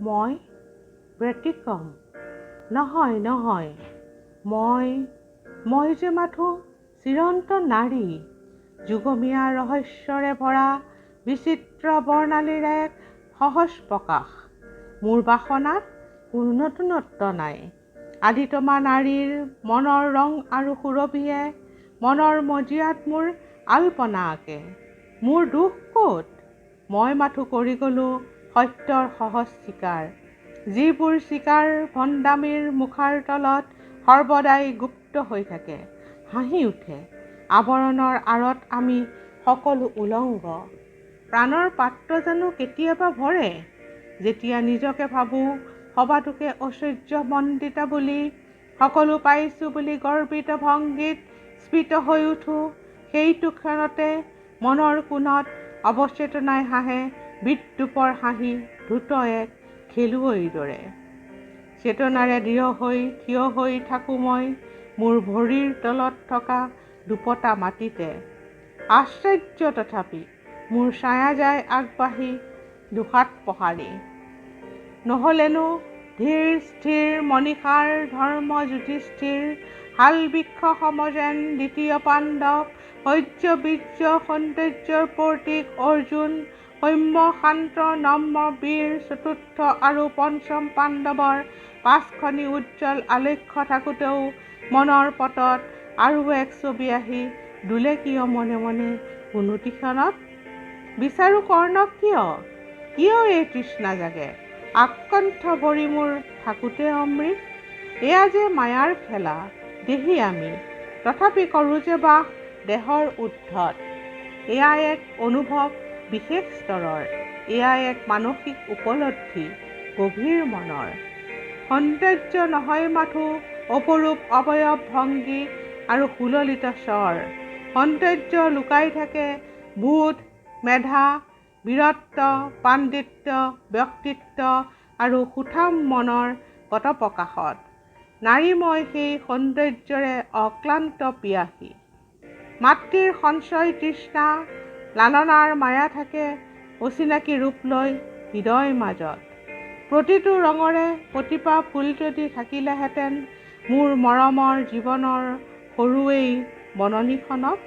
মই ব্যতিক্ৰম। নহয় নহয়, মই যে মাথো চিৰন্তন নাৰী, যুগমীয়া ৰহস্যৰে ভৰা বিচিত্ৰ বৰ্ণালীৰ এক সহজ প্ৰকাশ। মোৰ বাসনাত কোনো নতুনত্ব নাই। আদিতমা নাৰীৰ মনৰ ৰং আৰু সুৰভিয়ে মনৰ মজিয়াত মোৰ আলপনা আঁকে। মোৰ দোষ ক'ত? মই মাথো কৰি গ'লো সত্যৰ সহজ চিকাৰ, যিবোৰ চিকাৰ ভণ্ডামীৰ মুখাৰ তলত সৰ্বদাই গুপ্ত হৈ থাকে। হাঁহি উঠে আৱৰণৰ আঁৰত আমি সকলো উলংগ। প্ৰাণৰ পাত্ৰ জানো কেতিয়াবা ভৰে, যেতিয়া নিজকে ভাবোঁ সবাতোকে ঐশ্বৰ্যমণ্ডিতা বুলি, সকলো পাইছোঁ বুলি গৰ্বিত ভংগীত স্ফীত হৈ উঠোঁ। সেইটো ক্ষণতে মনৰ কোণত অৱচেতনাই হাঁহে বিদ্ৰূপৰ হাঁহি, দ্ৰুত এক খেলুৱৈৰ দৰে। চেতনাৰে দৃঢ় হৈ থিয় হৈ থাকোঁ মই মোৰ ভৰিৰ তলত থকা দুপতা মাটিতে। আশ্চৰ্য তথাপি মোৰ ছায়া যায় আগবাঢ়ি দুহাত পসাৰি। নহ'লেনো ধীৰ স্থিৰ মনীষাৰ ধৰ্ম যুধিষ্ঠিৰ, শালবৃক্ষ সম যেন দ্বিতীয় পাণ্ডৱ, শৌৰ্য বীৰ্য সৌন্দৰ্যৰ প্ৰতীক অৰ্জুন, সৌম্য শান্ত নম্ৰ বীৰ চতুৰ্থ আৰু পঞ্চম পাণ্ডৱৰ পাঁচখনি উজ্জ্বল আলেখ্য থাকোঁতেও মনৰ পটত আৰু এক ছবি আহি ডোলে কিয় মনে মনে কোনো তীক্ষণত? বিচাৰোঁ কৰ্ণক কিয় এই তৃষ্ণা জাগে, আকণ্ঠ ভৰি মোৰ থাকোঁতে অমৃত? এয়া যে মায়াৰ খেলা দেহি আমি, তথাপি কৰোঁ যে বাস দেহৰ ঊৰ্ধ্বত। এয়া এক অনুভৱ বিশেষ স্তৰৰ, এয়া এক মানসিক উপলব্ধি গভীৰ মনৰ। সৌন্দৰ্য নহয় মাথো অপৰূপ অৱয়ব ভংগী আৰু সুললিত স্বৰ। সৌন্দৰ্য লুকাই থাকে বোধ, মেধা, বীৰত্ব, পাণ্ডিত্য, ব্যক্তিত্ব আৰু সুঠাম মনৰ গতপ্ৰকাশত। নাৰী মই সেই সৌন্দৰ্যৰে অক্লান্ত পিয়াসী। মাতৃৰ সঞ্চয় তৃষ্ণা, লালনাৰ মায়া থাকে অচিনাকি ৰূপ লৈ হৃদয় মাজত। প্ৰতিটো ৰঙৰে প্ৰতিভা ফুল যদি থাকিলেহেঁতেন মোৰ মৰমৰ জীৱনৰ সৰু এই বননিখনত।